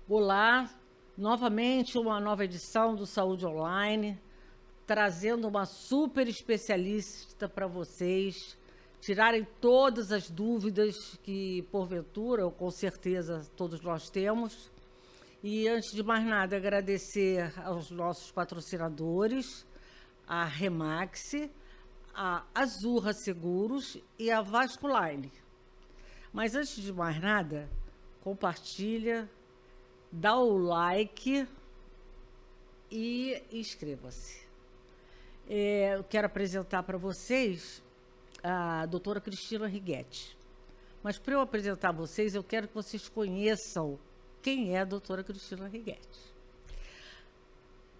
Olá, novamente uma nova edição do Saúde Online, trazendo uma super especialista para vocês, tirarem todas as dúvidas que, porventura, ou com certeza, todos nós temos. E, antes de mais nada, agradecer aos nossos patrocinadores, a Remax, a Azurra Seguros e a Vasculine. Mas, antes de mais nada, compartilha, dá o like e inscreva-se. Eu quero apresentar para vocês a doutora Cristina Righetti. Mas, para eu apresentar vocês, eu quero que vocês conheçam quem é a doutora Cristina Righetti.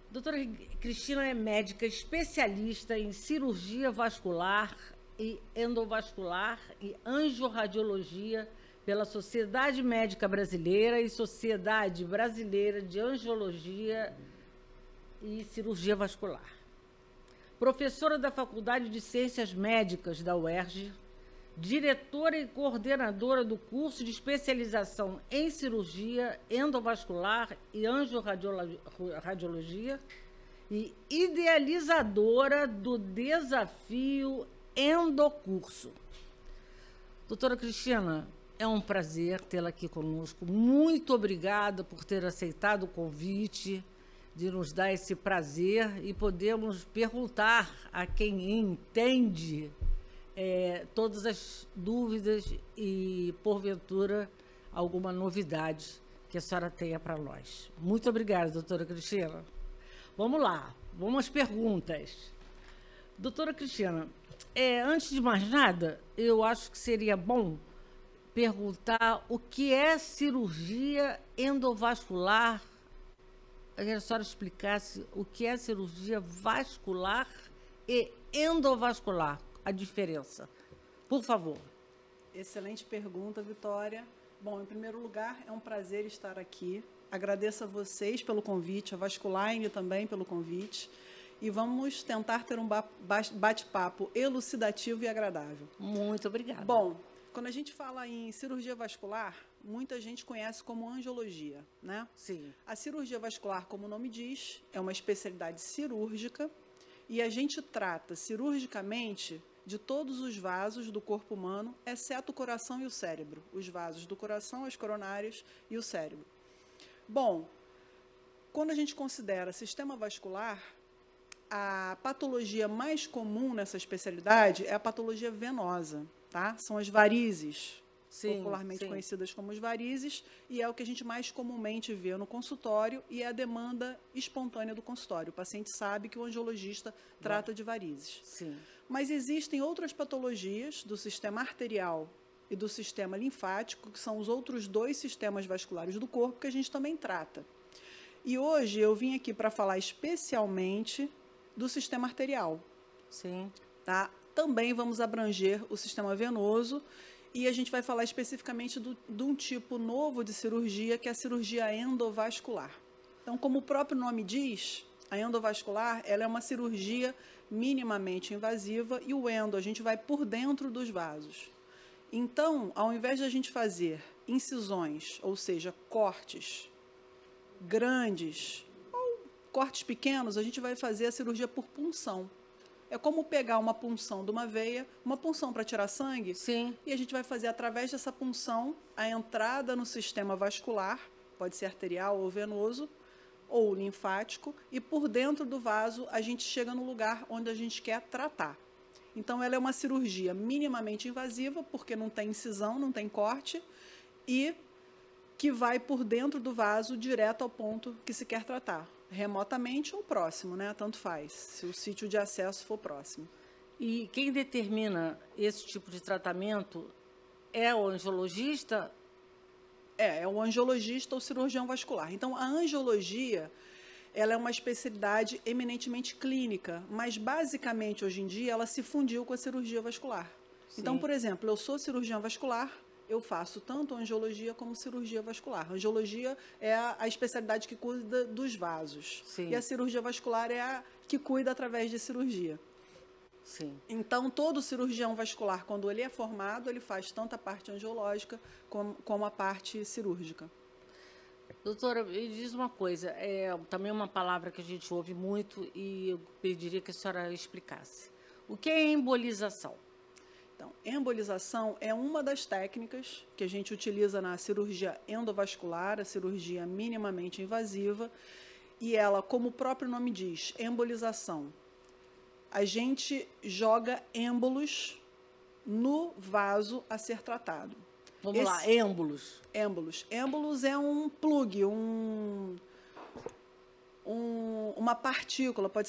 Doutora Cristina é médica especialista em cirurgia vascular e endovascular e angiorradiologia pela Sociedade Médica Brasileira e Sociedade Brasileira de Angiologia e Cirurgia Vascular. Professora da Faculdade de Ciências Médicas da UERJ, diretora e coordenadora do curso de especialização em cirurgia endovascular e angiorradiologia e idealizadora do desafio Endocurso. Doutora Cristina, é um prazer tê-la aqui conosco. Muito obrigada por ter aceitado o convite, de nos dar esse prazer e podemos perguntar a quem entende todas as dúvidas e, porventura, alguma novidade que a senhora tenha para nós. Muito obrigada, doutora Cristina. Vamos lá, vamos às perguntas. Doutora Cristina, antes de mais nada, eu acho que seria bom perguntar o que é cirurgia endovascular. Eu queria que a senhora explicasse o que é cirurgia vascular e endovascular, a diferença. Por favor. Excelente pergunta, Vitória. Bom, em primeiro lugar, é um prazer estar aqui. Agradeço a vocês pelo convite, a Vasculine também pelo convite. E vamos tentar ter um bate-papo elucidativo e agradável. Muito obrigada. Bom, quando a gente fala em cirurgia vascular, muita gente conhece como angiologia, né? Sim. A cirurgia vascular, como o nome diz, é uma especialidade cirúrgica e a gente trata cirurgicamente de todos os vasos do corpo humano, exceto o coração e o cérebro. Os vasos do coração, as coronárias e o cérebro. Bom, quando a gente considera sistema vascular, a patologia mais comum nessa especialidade é a patologia venosa, tá? São as varizes, popularmente conhecidas como as varizes, e é o que a gente mais comumente vê no consultório e é a demanda espontânea do consultório. O paciente sabe que o angiologista trata de varizes. Sim. Mas existem outras patologias do sistema arterial e do sistema linfático, que são os outros dois sistemas vasculares do corpo que a gente também trata. E hoje eu vim aqui para falar especialmente do sistema arterial. Sim. Tá? Também vamos abranger o sistema venoso e a gente vai falar especificamente de um tipo novo de cirurgia, que é a cirurgia endovascular. Então, como o próprio nome diz, a endovascular ela é uma cirurgia minimamente invasiva e o endo, a gente vai por dentro dos vasos. Então, ao invés de a gente fazer incisões, ou seja, cortes grandes ou cortes pequenos, a gente vai fazer a cirurgia por punção. É como pegar uma punção de uma veia, uma punção para tirar sangue. Sim. E a gente vai fazer, através dessa punção, a entrada no sistema vascular, pode ser arterial ou venoso, ou linfático, e por dentro do vaso a gente chega no lugar onde a gente quer tratar. Então, ela é uma cirurgia minimamente invasiva, porque não tem incisão, não tem corte, e que vai por dentro do vaso direto ao ponto que se quer tratar. Remotamente ou próximo, né? Tanto faz, se o sítio de acesso for próximo. E quem determina esse tipo de tratamento é o angiologista? É o angiologista ou cirurgião vascular. Então, a angiologia, ela é uma especialidade eminentemente clínica, mas basicamente, hoje em dia, ela se fundiu com a cirurgia vascular. Sim. Então, por exemplo, eu sou cirurgião vascular, eu faço tanto angiologia como cirurgia vascular. A angiologia é a especialidade que cuida dos vasos. Sim. E a cirurgia vascular é a que cuida através de cirurgia. Sim. Então, todo cirurgião vascular, quando ele é formado, ele faz tanto a parte angiológica como a parte cirúrgica. Doutora, me diz uma coisa, também uma palavra que a gente ouve muito e eu pediria que a senhora explicasse. O que é embolização? Então, embolização é uma das técnicas que a gente utiliza na cirurgia endovascular, a cirurgia minimamente invasiva, e ela, como o próprio nome diz, embolização. A gente joga êmbolos no vaso a ser tratado. Vamos lá, êmbolos. Êmbolos. Êmbolos é um plug, uma partícula, pode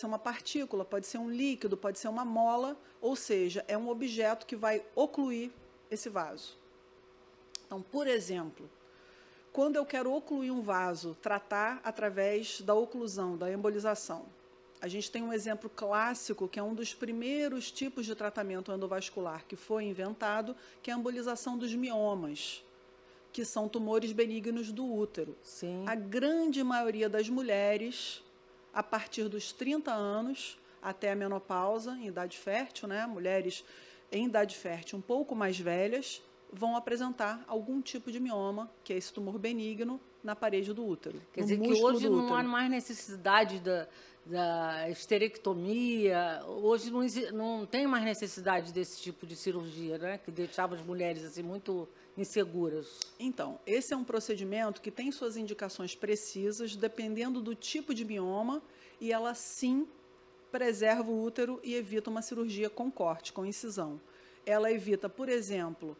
ser um líquido, pode ser uma mola, ou seja, é um objeto que vai ocluir esse vaso. Então, por exemplo, quando eu quero ocluir um vaso, tratar através da oclusão, da embolização. A gente tem um exemplo clássico, que é um dos primeiros tipos de tratamento endovascular que foi inventado, que é a embolização dos miomas, que são tumores benignos do útero. Sim. A grande maioria das mulheres, a partir dos 30 anos até a menopausa, em idade fértil, né? Mulheres em idade fértil um pouco mais velhas, vão apresentar algum tipo de mioma, que é esse tumor benigno, na parede do útero. Quer dizer que hoje não há mais necessidade da esterectomia, hoje não tem mais necessidade desse tipo de cirurgia, né? Que deixava as mulheres assim muito inseguras. Então, esse é um procedimento que tem suas indicações precisas, dependendo do tipo de mioma, e ela sim preserva o útero e evita uma cirurgia com corte, com incisão. Ela evita, por exemplo,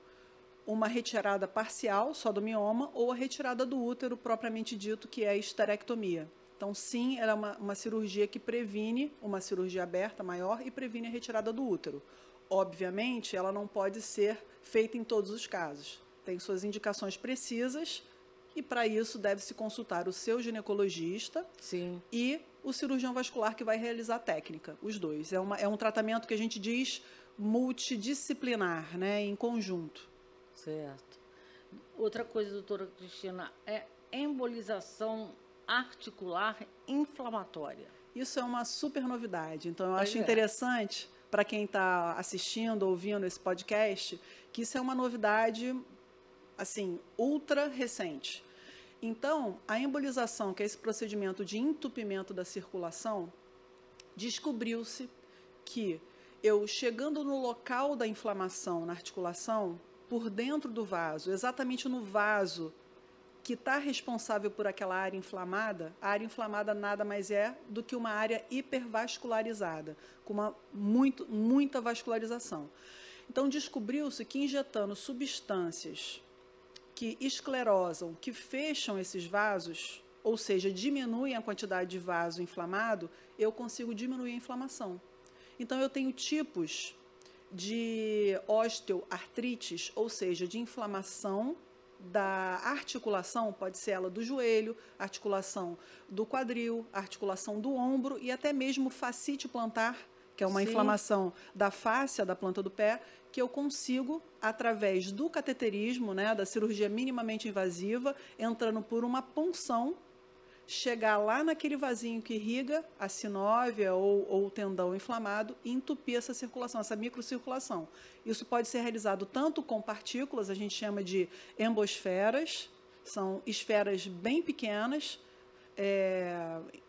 uma retirada parcial só do mioma ou a retirada do útero propriamente dito, que é a esterectomia. Então, sim, ela é uma cirurgia que previne, uma cirurgia aberta maior e previne a retirada do útero. Obviamente, ela não pode ser feita em todos os casos. Tem suas indicações precisas e, para isso, deve-se consultar o seu ginecologista Sim. e o cirurgião vascular que vai realizar a técnica, os dois. É um tratamento que a gente diz multidisciplinar, né, em conjunto. Certo. Outra coisa, doutora Cristina, é embolização articular inflamatória. Isso é uma super novidade. Então, eu acho interessante, para quem está assistindo, ouvindo esse podcast, que isso é uma novidade, assim, ultra recente. Então, a embolização, que é esse procedimento de entupimento da circulação, descobriu-se que eu, chegando no local da inflamação na articulação, por dentro do vaso, exatamente no vaso que está responsável por aquela área inflamada, a área inflamada nada mais é do que uma área hipervascularizada, com muita vascularização. Então, descobriu-se que injetando substâncias que esclerosam, que fecham esses vasos, ou seja, diminuem a quantidade de vaso inflamado, eu consigo diminuir a inflamação. Então, eu tenho tipos de osteoartrites, ou seja, de inflamação da articulação, pode ser ela do joelho, articulação do quadril, articulação do ombro e até mesmo fascite plantar, que é uma inflamação da fáscia da planta do pé, que eu consigo, através do cateterismo, né, da cirurgia minimamente invasiva, entrando por uma punção, chegar lá naquele vasinho que irriga a sinóvia ou o tendão inflamado e entupir essa circulação, essa microcirculação. Isso pode ser realizado tanto com partículas, a gente chama de embosferas, são esferas bem pequenas,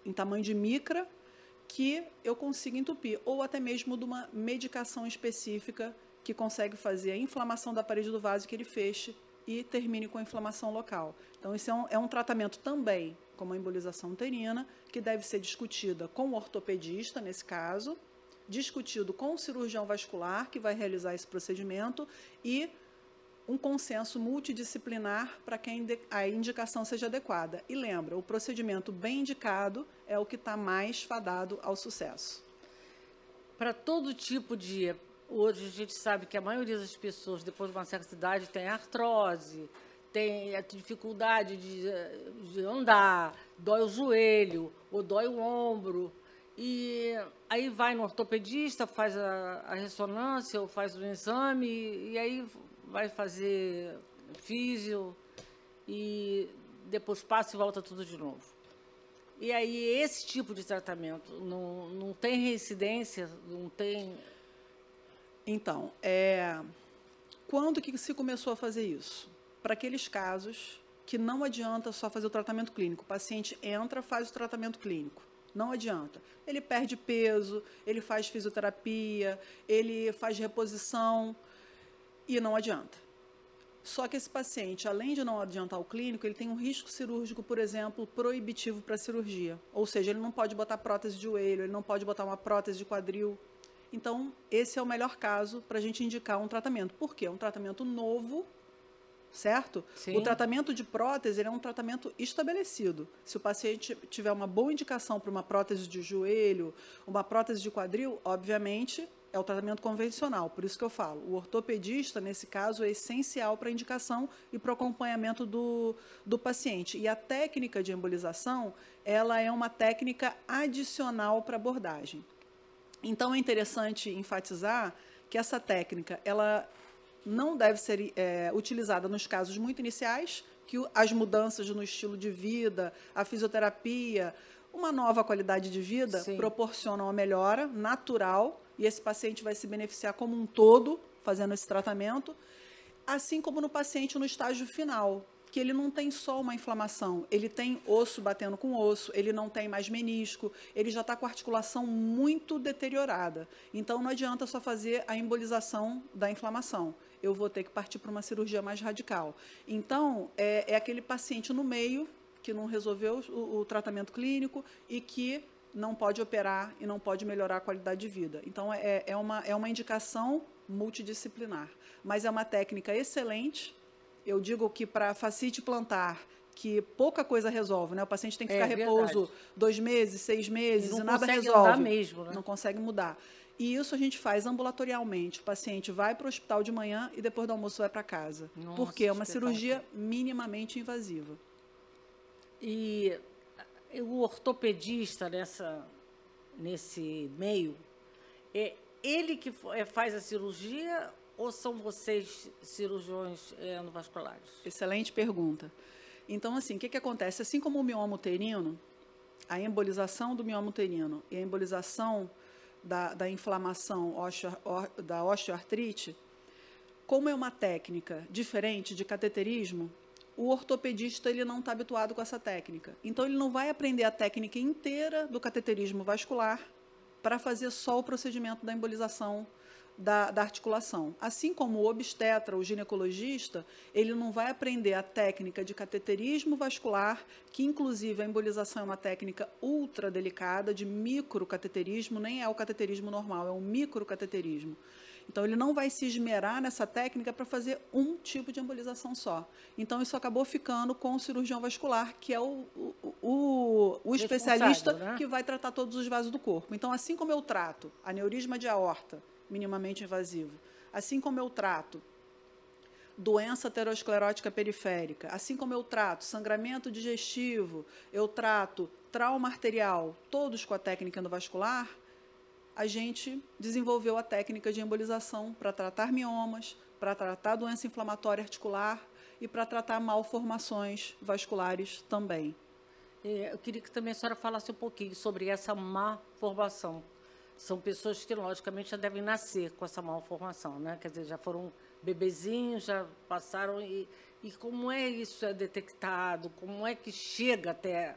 em tamanho de micra, que eu consigo entupir, ou até mesmo de uma medicação específica que consegue fazer a inflamação da parede do vaso que ele feche e termine com a inflamação local. Então, isso é um tratamento também, como a embolização uterina, que deve ser discutida com o ortopedista, nesse caso, discutido com o cirurgião vascular, que vai realizar esse procedimento, e um consenso multidisciplinar para que a indicação seja adequada. E lembra, o procedimento bem indicado é o que está mais fadado ao sucesso. Para todo tipo de... Hoje a gente sabe que a maioria das pessoas, depois de uma certa idade, tem artrose, tem a dificuldade de andar, dói o joelho, ou dói o ombro. E aí vai no ortopedista, faz a ressonância, ou faz o exame, e aí vai fazer físio, e depois passa e volta tudo de novo. E aí esse tipo de tratamento não tem reincidência, não tem... Então, quando que se começou a fazer isso? Para aqueles casos que não adianta só fazer o tratamento clínico. O paciente entra, faz o tratamento clínico. Não adianta. Ele perde peso, ele faz fisioterapia, ele faz reposição e não adianta. Só que esse paciente, além de não adiantar o clínico, ele tem um risco cirúrgico, por exemplo, proibitivo para a cirurgia. Ou seja, ele não pode botar prótese de joelho, ele não pode botar uma prótese de quadril. Então, esse é o melhor caso para a gente indicar um tratamento. Por quê? É um tratamento novo, certo? Sim. O tratamento de prótese ele é um tratamento estabelecido. Se o paciente tiver uma boa indicação para uma prótese de joelho, uma prótese de quadril, obviamente é o tratamento convencional. Por isso que eu falo, o ortopedista, nesse caso, é essencial para a indicação e para o acompanhamento do paciente. E a técnica de embolização, ela é uma técnica adicional para a abordagem. Então, é interessante enfatizar que essa técnica, ela não deve ser utilizada nos casos muito iniciais, que as mudanças no estilo de vida, a fisioterapia, uma nova qualidade de vida Sim. proporcionam uma melhora natural e esse paciente vai se beneficiar como um todo fazendo esse tratamento, assim como no paciente no estágio final, que ele não tem só uma inflamação, ele tem osso batendo com osso, ele não tem mais menisco, ele já está com a articulação muito deteriorada. Então, não adianta só fazer a embolização da inflamação. Eu vou ter que partir para uma cirurgia mais radical. Então, é aquele paciente no meio que não resolveu o tratamento clínico e que não pode operar e não pode melhorar a qualidade de vida. Então, é uma indicação multidisciplinar. Mas é uma técnica excelente. Eu digo que para fascite plantar, que pouca coisa resolve, né? O paciente tem que ficar repouso 2 meses, 6 meses, e nada resolve. Não consegue mudar mesmo, né? Não consegue mudar. E isso a gente faz ambulatorialmente. O paciente vai para o hospital de manhã e depois do almoço vai para casa. Nossa, porque é uma cirurgia minimamente invasiva. E o ortopedista nesse meio, é ele que faz a cirurgia ou são vocês cirurgiões endovasculares? Excelente pergunta. Então, assim, o que acontece? Assim como o mioma uterino, a embolização do mioma uterino e a embolização da inflamação da osteoartrite, como é uma técnica diferente de cateterismo, o ortopedista ele não está habituado com essa técnica. Então, ele não vai aprender a técnica inteira do cateterismo vascular para fazer só o procedimento da embolização da articulação. Assim como o obstetra, o ginecologista, ele não vai aprender a técnica de cateterismo vascular, que inclusive a embolização é uma técnica ultra delicada, de microcateterismo, nem é o cateterismo normal, é um microcateterismo. Então, ele não vai se esmerar nessa técnica para fazer um tipo de embolização só. Então, isso acabou ficando com o cirurgião vascular, que é o especialista, né, que vai tratar todos os vasos do corpo. Então, assim como eu trato aneurisma de aorta, minimamente invasivo, assim como eu trato doença aterosclerótica periférica, assim como eu trato sangramento digestivo, eu trato trauma arterial, todos com a técnica endovascular, a gente desenvolveu a técnica de embolização para tratar miomas, para tratar doença inflamatória articular e para tratar malformações vasculares também. Eu queria que também a senhora falasse um pouquinho sobre essa malformação. São pessoas que, logicamente, já devem nascer com essa malformação, né? Quer dizer, já foram bebezinhos, já passaram. E como é isso é detectado? Como é que chega até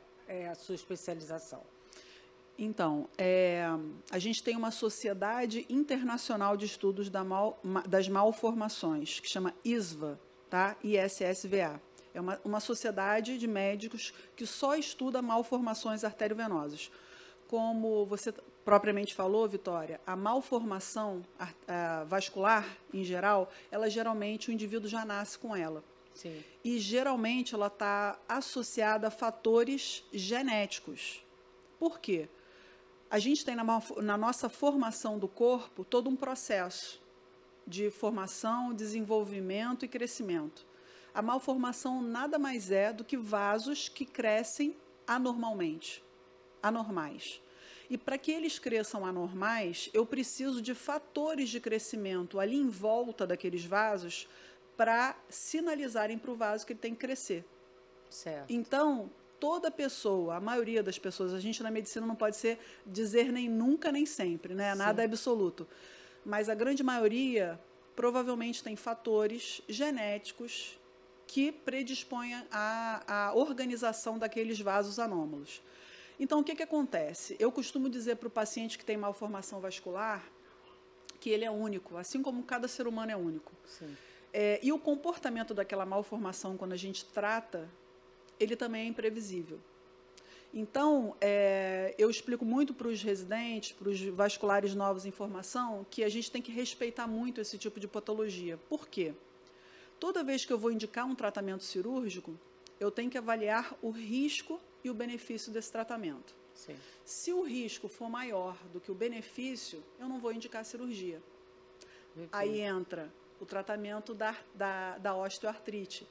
a sua especialização? Então, a gente tem uma Sociedade Internacional de Estudos das Malformações, que chama ISVA, tá? ISSVA. É uma sociedade de médicos que só estuda malformações arteriovenosas. Como você propriamente falou, Vitória, a malformação vascular, em geral, geralmente o indivíduo já nasce com ela. Sim. E, geralmente, ela está associada a fatores genéticos. Por quê? A gente tem na nossa formação do corpo todo um processo de formação, desenvolvimento e crescimento. A malformação nada mais é do que vasos que crescem anormalmente, anormais. E para que eles cresçam anormais, eu preciso de fatores de crescimento ali em volta daqueles vasos para sinalizarem para o vaso que ele tem que crescer. Certo. Então, toda pessoa, a maioria das pessoas, a gente na medicina não pode dizer nem nunca nem sempre, né? Nada é absoluto. Mas a grande maioria provavelmente tem fatores genéticos que predispõe à organização daqueles vasos anômalos. Então, o que acontece? Eu costumo dizer para o paciente que tem malformação vascular que ele é único, assim como cada ser humano é único. Sim. E o comportamento daquela malformação, quando a gente trata, ele também é imprevisível. Então, eu explico muito para os residentes, para os vasculares novos em formação, que a gente tem que respeitar muito esse tipo de patologia. Por quê? Toda vez que eu vou indicar um tratamento cirúrgico, eu tenho que avaliar o risco e o benefício desse tratamento. Sim. Se o risco for maior do que o benefício, eu não vou indicar cirurgia. Aí entra o tratamento da osteoartrite.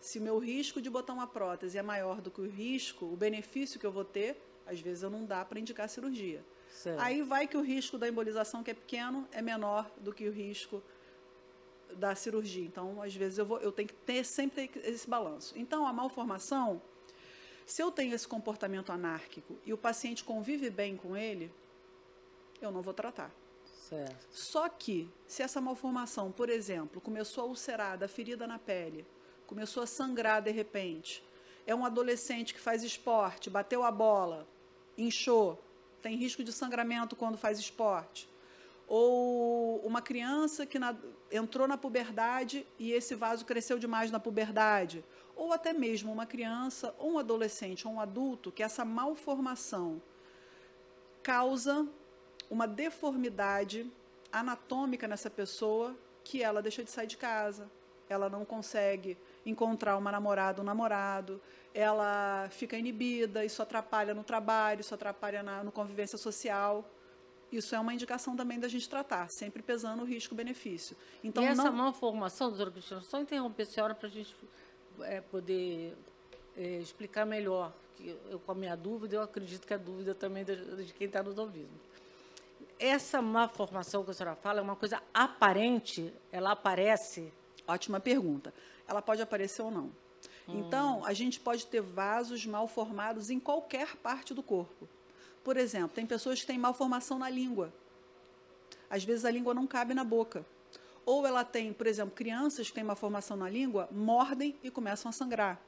Se o meu risco de botar uma prótese é maior do que o risco, o benefício que eu vou ter, às vezes eu não dá para indicar cirurgia. Certo. Aí vai que o risco da embolização, que é pequeno, é menor do que o risco da cirurgia. Então, às vezes, eu tenho que ter sempre esse balanço. Então, a malformação, se eu tenho esse comportamento anárquico e o paciente convive bem com ele, eu não vou tratar. Certo. Só que, se essa malformação, por exemplo, começou a ulcerar da ferida na pele, começou a sangrar de repente, é um adolescente que faz esporte, bateu a bola, inchou, tem risco de sangramento quando faz esporte, ou uma criança que entrou na puberdade e esse vaso cresceu demais na puberdade, ou até mesmo uma criança, ou um adolescente, ou um adulto, que essa malformação causa uma deformidade anatômica nessa pessoa, que ela deixa de sair de casa, ela não consegue encontrar uma namorada, um namorado, ela fica inibida, isso atrapalha no trabalho, isso atrapalha na convivência social. Isso é uma indicação também da gente tratar, sempre pesando o risco-benefício. Então, e essa malformação, doutora Cristina, só interromper a senhora para a gente poder explicar melhor, que eu, com a minha dúvida, eu acredito que a dúvida também de quem está nos ouvindo. Essa malformação que a senhora fala é uma coisa aparente? Ela aparece? Ótima pergunta. Ela pode aparecer ou não. Então, a gente pode ter vasos mal formados em qualquer parte do corpo. Por exemplo, tem pessoas que têm malformação na língua. Às vezes a língua não cabe na boca. Ou ela tem, por exemplo, crianças que têm malformação na língua, mordem e começam a sangrar.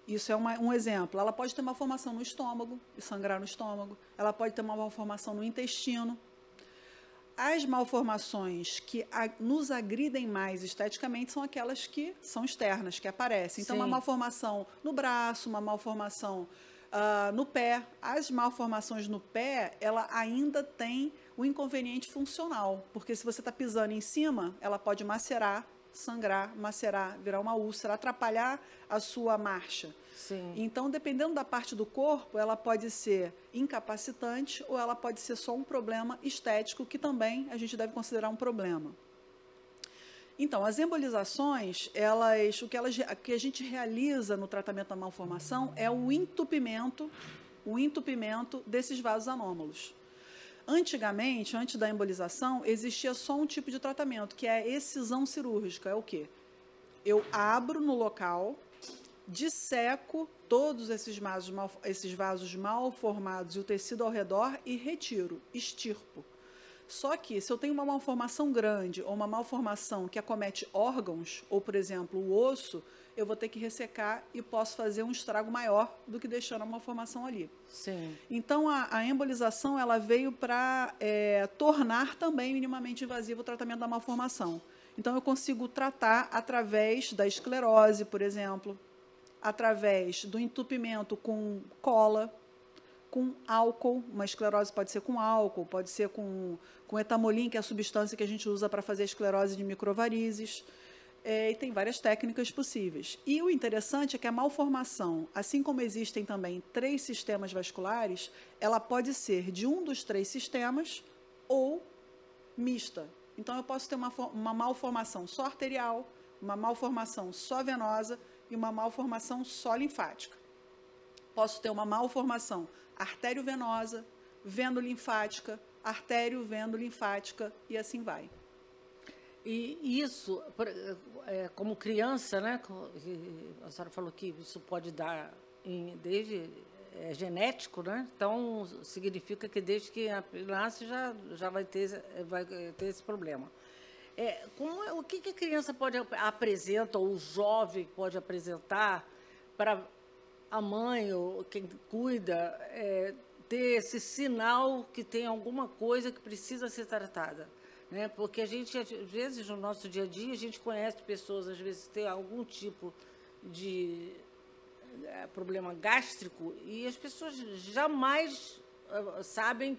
Isso é um exemplo. Ela pode ter malformação no estômago e sangrar no estômago. Ela pode ter uma malformação no intestino. As malformações que nos agridem mais esteticamente são aquelas que são externas, que aparecem. Então, uma malformação no braço, uma malformação no pé. As malformações no pé, ela ainda tem o inconveniente funcional, porque se você está pisando em cima, ela pode macerar, sangrar, macerar, virar uma úlcera, atrapalhar a sua marcha. Sim. Então, dependendo da parte do corpo, ela pode ser incapacitante ou ela pode ser só um problema estético, que também a gente deve considerar um problema. Então, as embolizações, o que a gente realiza no tratamento da malformação é o entupimento desses vasos anômalos. Antigamente, antes da embolização, existia só um tipo de tratamento, que é a excisão cirúrgica. É o quê? Eu abro no local, disseco todos esses vasos mal formados e o tecido ao redor e retiro, extirpo. Só que, se eu tenho uma malformação grande ou uma malformação que acomete órgãos, ou, por exemplo, o osso, eu vou ter que ressecar e posso fazer um estrago maior do que deixando a malformação ali. Sim. Então, a embolização ela veio para tornar também minimamente invasivo o tratamento da malformação. Então, eu consigo tratar através da esclerose, por exemplo, através do entupimento com cola, com álcool. Uma esclerose pode ser com álcool, pode ser com etamolim, que é a substância que a gente usa para fazer a esclerose de microvarizes. E tem várias técnicas possíveis. E o interessante é que a malformação, assim como existem também 3 sistemas vasculares, ela pode ser de um dos 3 sistemas ou mista. Então, eu posso ter uma malformação só arterial, uma malformação só venosa e uma malformação só linfática. Posso ter uma malformação artério-venosa, veno-linfática, artério-veno-linfática e assim vai. E isso, como criança, né? A senhora falou que isso pode dar desde genético, né? Então significa que desde que nasce já vai ter esse problema. O que a criança pode apresentar, ou o jovem pode apresentar para a mãe ou quem cuida ter esse sinal que tem alguma coisa que precisa ser tratada? Né? Porque a gente, às vezes, no nosso dia a dia, a gente conhece pessoas, às vezes, que têm algum tipo de problema gástrico e as pessoas jamais sabem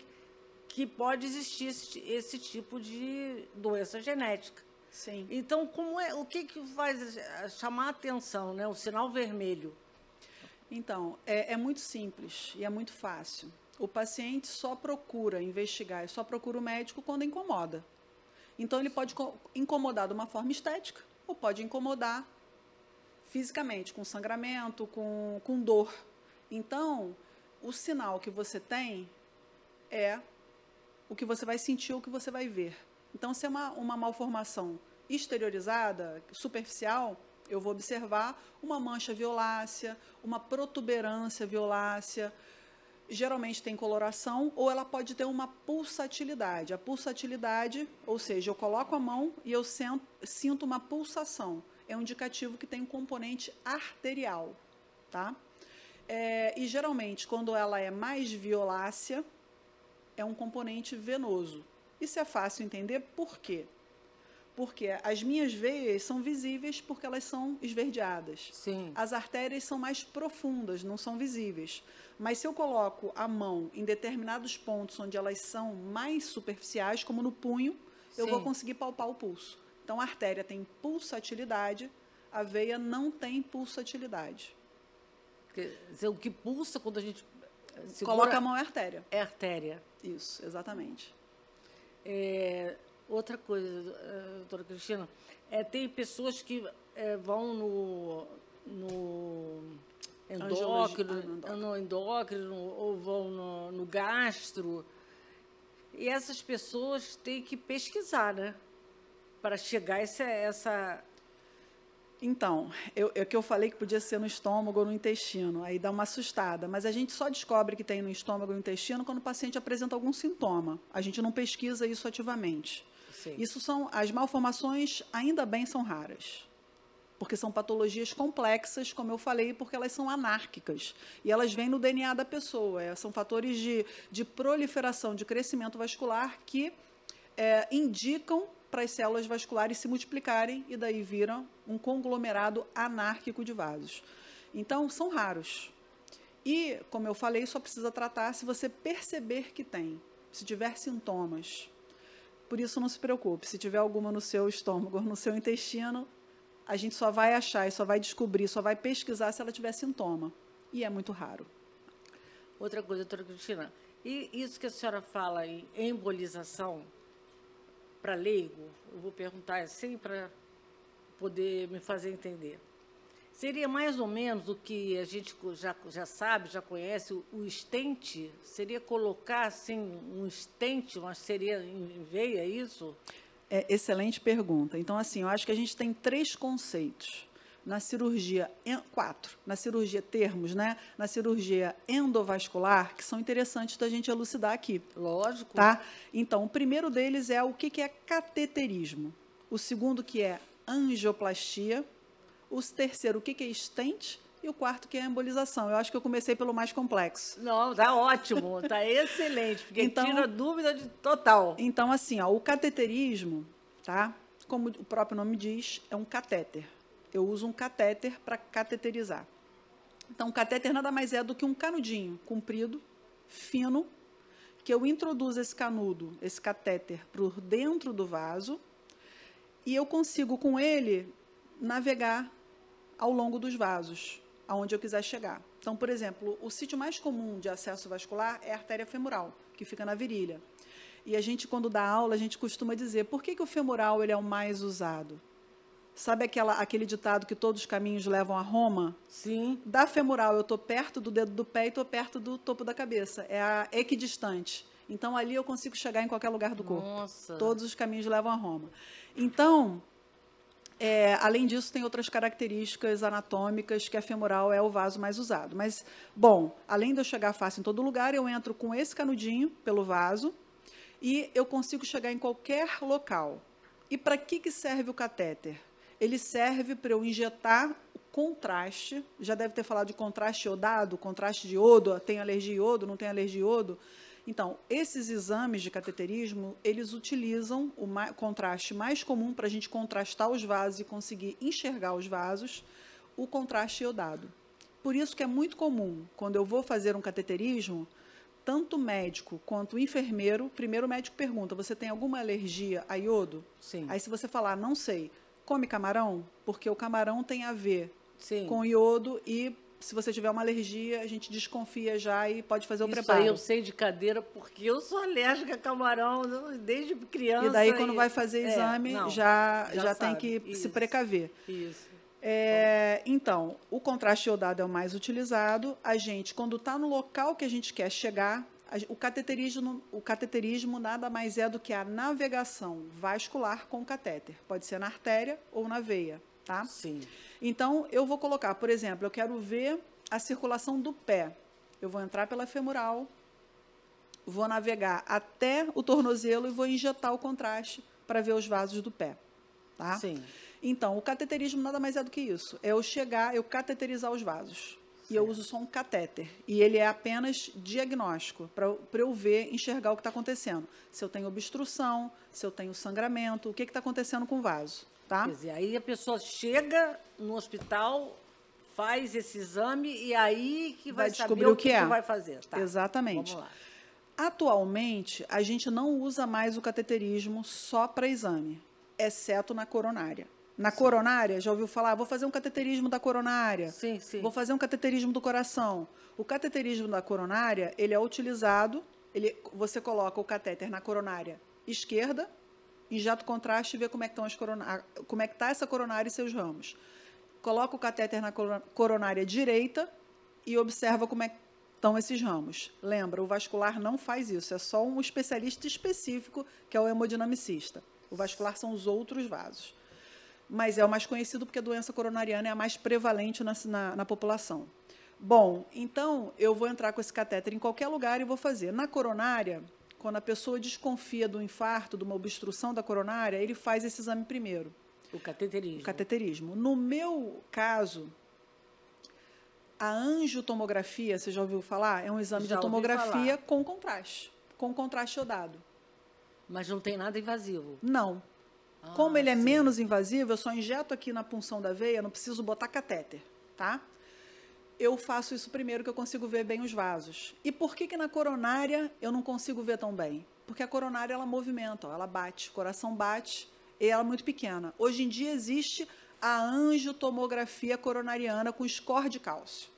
que pode existir esse tipo de doença genética. Sim. Então, o que faz chamar a atenção, né? O sinal vermelho? Então, é muito simples e é muito fácil. O paciente só procura investigar e só procura o médico quando incomoda. Então, ele pode incomodar de uma forma estética ou pode incomodar fisicamente, com sangramento, com dor. Então, o sinal que você tem é o que você vai sentir ou o que você vai ver. Então, se é uma malformação exteriorizada, superficial, eu vou observar uma mancha violácea, uma protuberância violácea, geralmente tem coloração, ou ela pode ter uma pulsatilidade. A pulsatilidade, ou seja, eu coloco a mão e eu sinto uma pulsação. É um indicativo que tem um componente arterial, tá? E geralmente, quando ela é mais violácea, é um componente venoso. Isso é fácil entender por quê? Porque as minhas veias são visíveis porque elas são esverdeadas. Sim. As artérias são mais profundas, não são visíveis. Mas se eu coloco a mão em determinados pontos onde elas são mais superficiais, como no punho, eu Sim. vou conseguir palpar o pulso. Então, a artéria tem pulsatilidade, a veia não tem pulsatilidade. Quer dizer, o que pulsa quando a gente Coloca a mão é artéria. é artéria. Isso, exatamente. Outra coisa, doutora Cristina, tem pessoas que vão no endócrino, ou vão no gastro, e essas pessoas têm que pesquisar, né? Para chegar a essa... Então, que eu falei que podia ser no estômago ou no intestino, aí dá uma assustada, mas a gente só descobre que tem no estômago ou no intestino quando o paciente apresenta algum sintoma. A gente não pesquisa isso ativamente. Sim. Isso as malformações, ainda bem, são raras, porque são patologias complexas, como eu falei, porque elas são anárquicas, e elas vêm no DNA da pessoa, são fatores de proliferação, de crescimento vascular que indicam para as células vasculares se multiplicarem e daí viram um conglomerado anárquico de vasos. Então, são raros. E, como eu falei, só precisa tratar se você perceber que tem, se tiver sintomas. Por isso, não se preocupe, se tiver alguma no seu estômago ou no seu intestino, a gente só vai achar e só vai descobrir, só vai pesquisar se ela tiver sintoma. E é muito raro. Outra coisa, doutora Cristina, e isso que a senhora fala em embolização, para leigo, eu vou perguntar assim para poder me fazer entender. Seria mais ou menos o que a gente já sabe, já conhece, o stent? Seria colocar assim um stent, mas seria em veia isso? Excelente pergunta. Então, assim, eu acho que a gente tem 3 conceitos. Na cirurgia, 4, na cirurgia termos, né? Na cirurgia endovascular, que são interessantes da gente elucidar aqui. Lógico. Tá? Então, o primeiro deles é o que é cateterismo. O segundo que é angioplastia. O terceiro, o que é stent. E o quarto que é embolização. Eu acho que eu comecei pelo mais complexo. Não, tá ótimo, tá excelente, porque então, tira dúvida total. Então, assim, o cateterismo, tá? Como o próprio nome diz, é um catéter. Eu uso um catéter para cateterizar. Então, o catéter nada mais é do que um canudinho comprido, fino, que eu introduzo esse canudo, esse catéter, por dentro do vaso, e eu consigo, com ele, navegar ao longo dos vasos, aonde eu quiser chegar. Então, por exemplo, o sítio mais comum de acesso vascular é a artéria femoral, que fica na virilha. E a gente, quando dá aula, a gente costuma dizer, por que o femoral ele é o mais usado? Sabe aquele ditado que todos os caminhos levam a Roma? Sim. Da femoral, eu estou perto do dedo do pé e estou perto do topo da cabeça. É a equidistante. Então, ali eu consigo chegar em qualquer lugar do corpo. Nossa. Todos os caminhos levam a Roma. Então, além disso, tem outras características anatômicas que a femoral é o vaso mais usado. Mas, bom, além de eu chegar fácil em todo lugar, eu entro com esse canudinho pelo vaso e eu consigo chegar em qualquer local. E para que serve o catéter? Ele serve para eu injetar o contraste, já deve ter falado de contraste iodado, contraste de iodo, tem alergia a iodo, não tem alergia a iodo. Então, esses exames de cateterismo, eles utilizam o contraste mais comum para a gente contrastar os vasos e conseguir enxergar os vasos, o contraste iodado. Por isso que é muito comum, quando eu vou fazer um cateterismo, tanto o médico quanto o enfermeiro, primeiro o médico pergunta, você tem alguma alergia a iodo? Sim. Aí se você falar, não sei, come camarão? Porque o camarão tem a ver Sim. com iodo e se você tiver uma alergia, a gente desconfia já e pode fazer o preparo. Isso aí eu sei de cadeira, porque eu sou alérgica a camarão desde criança. E daí, quando vai fazer exame, já tem que se precaver. Isso. Então, o contraste iodado é o mais utilizado. A gente, quando está no local que a gente quer chegar, o cateterismo nada mais é do que a navegação vascular com o catéter. Pode ser na artéria ou na veia, tá? Sim. Então, eu vou colocar, por exemplo, eu quero ver a circulação do pé. Eu vou entrar pela femoral, vou navegar até o tornozelo e vou injetar o contraste para ver os vasos do pé, tá? Sim. Então, o cateterismo nada mais é do que isso. É eu chegar, eu cateterizar os vasos. E eu uso só um catéter. E ele é apenas diagnóstico, para eu ver, enxergar o que está acontecendo. Se eu tenho obstrução, se eu tenho sangramento, o que está acontecendo com o vaso. Tá? Quer dizer, aí a pessoa chega no hospital, faz esse exame e aí que vai descobrir saber o que vai fazer. Tá. Exatamente. Vamos lá. Atualmente, a gente não usa mais o cateterismo só para exame, exceto na coronária. Na coronária, já ouviu falar? Vou fazer um cateterismo da coronária. Sim, sim. Vou fazer um cateterismo do coração. O cateterismo da coronária, ele é utilizado, você coloca o catéter na coronária esquerda, injeta o contraste e vê como é que está essa coronária e seus ramos. Coloca o catéter na coronária direita e observa como é que estão esses ramos. Lembra, o vascular não faz isso, é só um especialista específico, que é o hemodinamicista. O vascular são os outros vasos. Mas é o mais conhecido porque a doença coronariana é a mais prevalente na população. Bom, então, eu vou entrar com esse catéter em qualquer lugar e vou fazer. Na coronária, quando a pessoa desconfia do infarto, de uma obstrução da coronária, ele faz esse exame primeiro. O cateterismo. O cateterismo. No meu caso, a angiotomografia, você já ouviu falar? É um exame de tomografia com contraste iodado. Mas não tem nada invasivo? Não. Como ele é menos invasivo, eu só injeto aqui na punção da veia, não preciso botar catéter, tá? Eu faço isso primeiro, que eu consigo ver bem os vasos. E por que na coronária eu não consigo ver tão bem? Porque a coronária, ela movimenta, ela bate, o coração bate, e ela é muito pequena. Hoje em dia existe a angiotomografia coronariana com score de cálcio,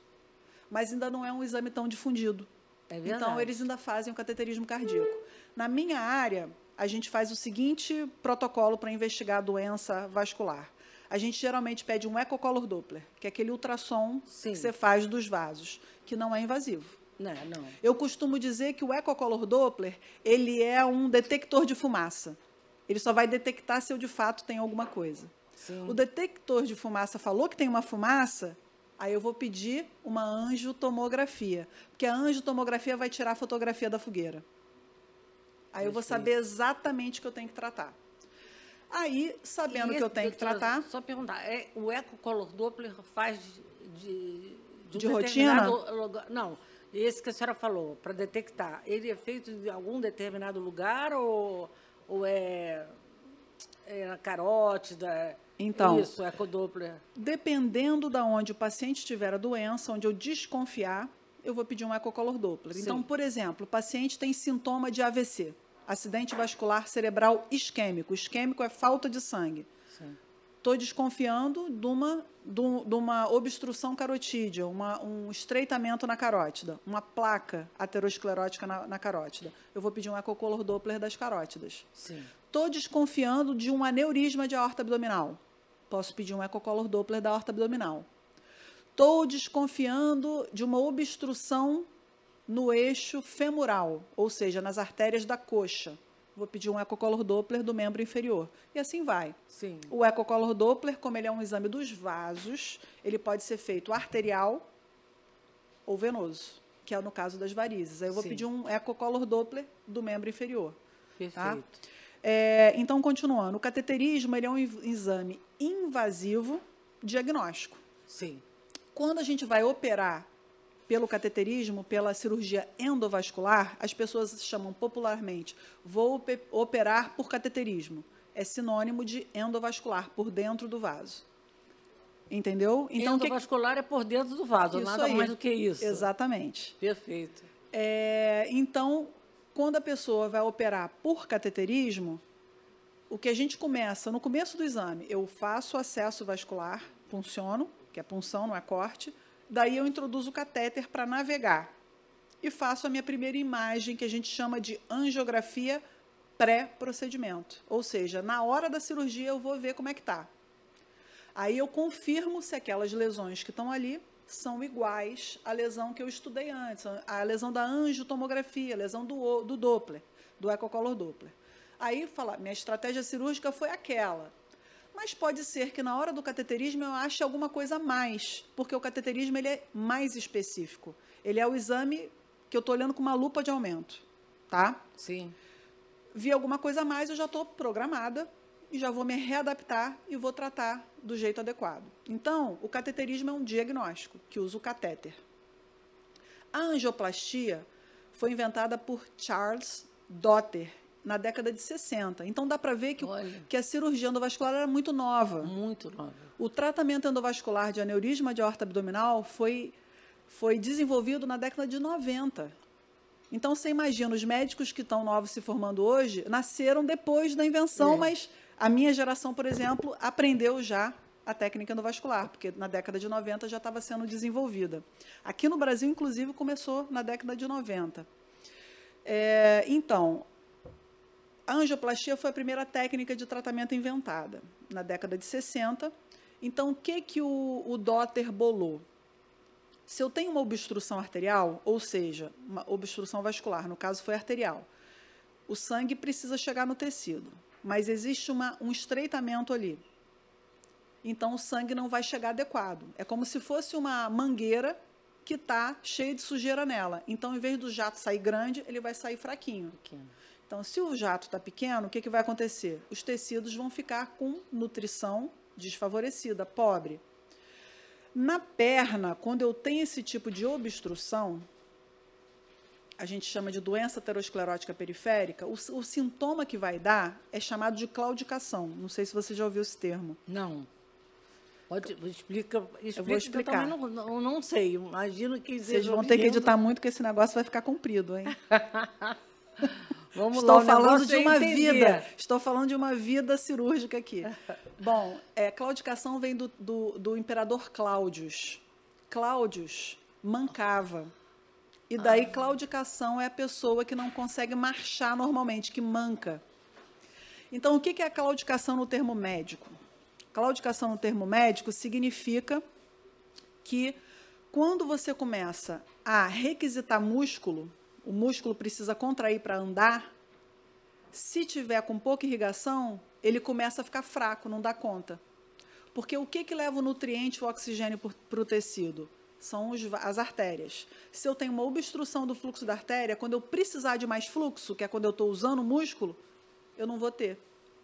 mas ainda não é um exame tão difundido. É verdade. Então, eles ainda fazem o cateterismo cardíaco. Na minha área, a gente faz o seguinte protocolo para investigar a doença vascular. A gente geralmente pede um ecocolor Doppler, que é aquele ultrassom que você faz dos vasos, que não é invasivo. Não. Eu costumo dizer que o ecocolor Doppler, ele é um detector de fumaça. Ele só vai detectar se eu, de fato, tenho alguma coisa. Sim. O detector de fumaça falou que tem uma fumaça, aí eu vou pedir uma angiotomografia, porque a angiotomografia vai tirar a fotografia da fogueira. Aí eu vou saber exatamente o que eu tenho que tratar. Aí, sabendo que eu tenho que tratar... Só perguntar, o ecocolor Doppler faz de rotina? Lugar, não, esse que a senhora falou, para detectar, ele é feito em algum determinado lugar ou é na carótida? Então, isso, ecodoppler. Dependendo de onde o paciente tiver a doença, onde eu desconfiar, eu vou pedir um ecocolor Doppler. Sim. Então, por exemplo, o paciente tem sintoma de AVC, acidente vascular cerebral isquêmico. Isquêmico é falta de sangue. Estou desconfiando de uma obstrução carotídea, um estreitamento na carótida, uma placa aterosclerótica na carótida. Eu vou pedir um ecocolor Doppler das carótidas. Estou desconfiando de um aneurisma de aorta abdominal. Posso pedir um ecocolor Doppler da aorta abdominal. Estou desconfiando de uma obstrução no eixo femoral, ou seja, nas artérias da coxa. Vou pedir um ecocolor Doppler do membro inferior. E assim vai. Sim. O ecocolor Doppler, como ele é um exame dos vasos, ele pode ser feito arterial ou venoso, que é no caso das varizes. Aí eu vou pedir um ecocolor Doppler do membro inferior. Perfeito. Tá? Então, continuando, o cateterismo ele é um exame invasivo diagnóstico. Sim. Quando a gente vai operar pelo cateterismo, pela cirurgia endovascular, as pessoas chamam popularmente, vou operar por cateterismo. É sinônimo de endovascular, por dentro do vaso. Entendeu? Então, endovascular é por dentro do vaso, nada mais do que isso. Exatamente. Perfeito. Então, quando a pessoa vai operar por cateterismo, o que a gente começa, no começo do exame, eu faço acesso vascular, punciono, que é punção, não é corte, daí eu introduzo o catéter para navegar e faço a minha primeira imagem, que a gente chama de angiografia pré-procedimento. Ou seja, na hora da cirurgia eu vou ver como é que está. Aí eu confirmo se aquelas lesões que estão ali são iguais à lesão que eu estudei antes, a lesão da angiotomografia, a lesão do Doppler, do ecocolor Doppler. Aí, minha estratégia cirúrgica foi aquela. Mas pode ser que na hora do cateterismo eu ache alguma coisa a mais, porque o cateterismo ele é mais específico. Ele é o exame que eu estou olhando com uma lupa de aumento, tá? Sim. Vi alguma coisa a mais, eu já estou programada e já vou me readaptar e vou tratar do jeito adequado. Então, o cateterismo é um diagnóstico que usa o catéter. A angioplastia foi inventada por Charles Dotter na década de 60. Então, dá para ver que a cirurgia endovascular era muito nova. Muito nova. O tratamento endovascular de aneurisma de aorta abdominal foi desenvolvido na década de 90. Então, você imagina, os médicos que estão novos se formando hoje nasceram depois da invenção, mas a minha geração, por exemplo, aprendeu já a técnica endovascular, porque na década de 90 já estava sendo desenvolvida. Aqui no Brasil, inclusive, começou na década de 90. Então, a angioplastia foi a primeira técnica de tratamento inventada na década de 60. Então, o que o Dotter bolou? Se eu tenho uma obstrução arterial, ou seja, uma obstrução vascular, no caso foi arterial, o sangue precisa chegar no tecido, mas existe um estreitamento ali. Então, o sangue não vai chegar adequado. É como se fosse uma mangueira que está cheia de sujeira nela. Então, em vez do jato sair grande, ele vai sair fraquinho. Então, se o jato está pequeno, o que vai acontecer? Os tecidos vão ficar com nutrição desfavorecida, pobre. Na perna, quando eu tenho esse tipo de obstrução, a gente chama de doença aterosclerótica periférica, o sintoma que vai dar é chamado de claudicação. Não sei se você já ouviu esse termo. Não. Explica, eu vou explicar. Eu também não sei. Imagino que vocês vão ter que editar muito, que esse negócio vai ficar comprido, hein? Vamos Estou lá, falando de uma vida. Estou falando de uma vida cirúrgica aqui. Bom, claudicação vem do imperador Cláudius. Cláudius mancava. E daí claudicação é a pessoa que não consegue marchar normalmente, que manca. Então, o que é a claudicação no termo médico? Claudicação no termo médico significa que quando você começa a requisitar músculo, o músculo precisa contrair para andar, se tiver com pouca irrigação, ele começa a ficar fraco, não dá conta. Porque o que leva o nutriente e o oxigênio para o tecido? São as artérias. Se eu tenho uma obstrução do fluxo da artéria, quando eu precisar de mais fluxo, que é quando eu estou usando o músculo, eu não vou ter,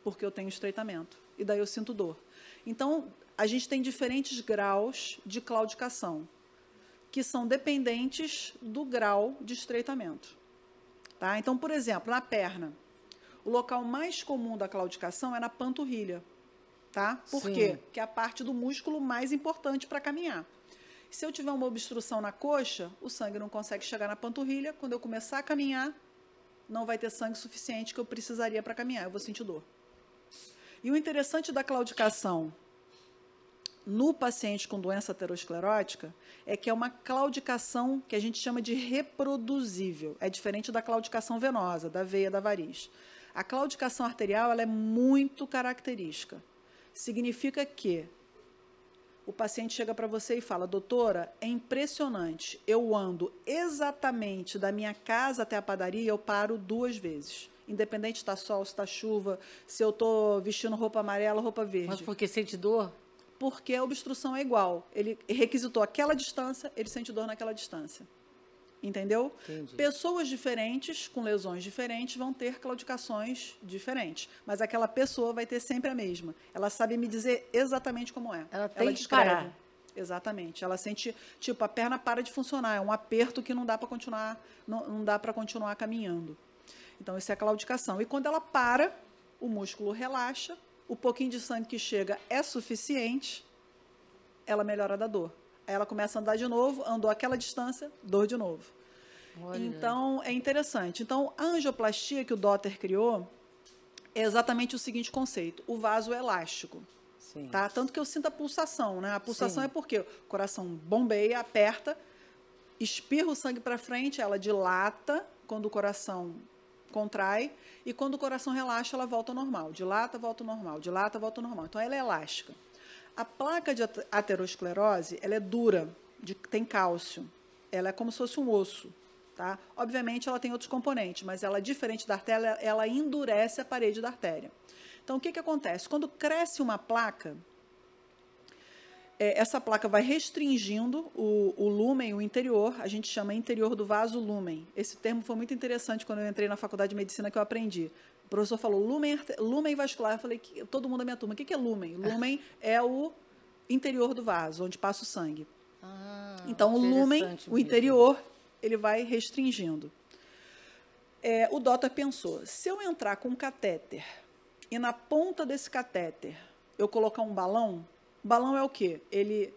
porque eu tenho estreitamento. E daí eu sinto dor. Então, a gente tem diferentes graus de claudicação, que são dependentes do grau de estreitamento. Tá? Então, por exemplo, na perna, o local mais comum da claudicação é na panturrilha. Tá? Por quê? Porque é a parte do músculo mais importante para caminhar. Se eu tiver uma obstrução na coxa, o sangue não consegue chegar na panturrilha. Quando eu começar a caminhar, não vai ter sangue suficiente que eu precisaria para caminhar. Eu vou sentir dor. E o interessante da claudicação no paciente com doença aterosclerótica é que é uma claudicação que a gente chama de reproduzível. É diferente da claudicação venosa, da veia da variz. A claudicação arterial ela é muito característica. Significa que o paciente chega para você e fala, doutora, é impressionante, eu ando exatamente da minha casa até a padaria, eu paro 2 vezes. Independente se está sol, se está chuva, se eu estou vestindo roupa amarela, roupa verde. Mas porque sente dor? Porque a obstrução é igual. Ele requisitou aquela distância, ele sente dor naquela distância. Entendeu? Entendi. Pessoas diferentes, com lesões diferentes, vão ter claudicações diferentes. Mas aquela pessoa vai ter sempre a mesma. Ela sabe me dizer exatamente como é. Ela tem que parar. Exatamente. Ela sente, tipo, a perna para de funcionar. É um aperto que não dá para continuar, não dá para continuar caminhando. Então, isso é a claudicação. E quando ela para, o músculo relaxa, o pouquinho de sangue que chega é suficiente, ela melhora da dor. Aí ela começa a andar de novo, andou aquela distância, dor de novo. Olha. Então, é interessante. Então, a angioplastia que o Dotter criou é exatamente o seguinte conceito: o vaso elástico. Sim. Tá? Tanto que eu sinto a pulsação, né? A pulsação Sim. é porque o coração bombeia, aperta, espirra o sangue para frente, ela dilata quando o coração contrai, e quando o coração relaxa, ela volta ao normal. Dilata, volta ao normal. Dilata, volta ao normal. Então, ela é elástica. A placa de aterosclerose, ela é dura, tem cálcio. Ela é como se fosse um osso. Tá? Obviamente, ela tem outros componentes, mas ela, diferente da artéria, ela endurece a parede da artéria. Então, o que acontece? Quando cresce uma placa, essa placa vai restringindo o lúmen, o interior, a gente chama interior do vaso lúmen. Esse termo foi muito interessante quando eu entrei na faculdade de medicina, que eu aprendi. O professor falou lúmen vascular. Eu falei, todo mundo da minha turma, o que é lúmen? Lúmen é o interior do vaso, onde passa o sangue. Então, o lúmen, o interior, ele vai restringindo. O Dotter pensou, se eu entrar com um catéter e na ponta desse catéter eu colocar um balão, o balão é o quê? Ele,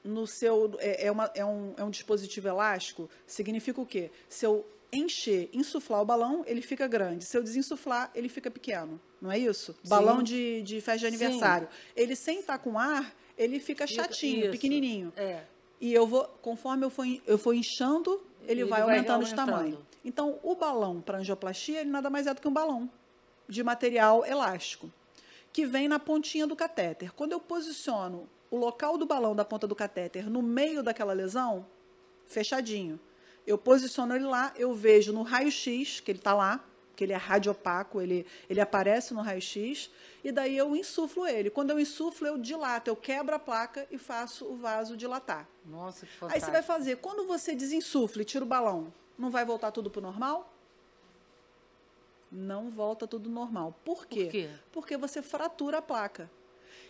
no seu, é um dispositivo elástico, significa o quê? Se eu encher, insuflar o balão, ele fica grande. Se eu desinsuflar, ele fica pequeno. Não é isso? Sim. Balão de festa de aniversário. Sim. Ele, sem estar com ar, ele fica chatinho, isso. Pequenininho. E conforme eu for inchando, ele vai aumentando de tamanho. Então, o balão para angioplastia, ele nada mais é do que um balão de material elástico, que vem na pontinha do catéter. Quando eu posiciono o local do balão da ponta do catéter no meio daquela lesão, fechadinho, eu posiciono ele lá, eu vejo no raio-x, que ele está lá, que ele é radiopaco, ele aparece no raio-x, e daí eu insuflo ele. Quando eu insuflo, eu dilato, eu quebro a placa e faço o vaso dilatar. Nossa, que fantástico. Aí você vai fazer, quando você desinsufla e tira o balão, não vai voltar tudo para o normal? Não volta tudo normal. Por quê? Por quê? Porque você fratura a placa.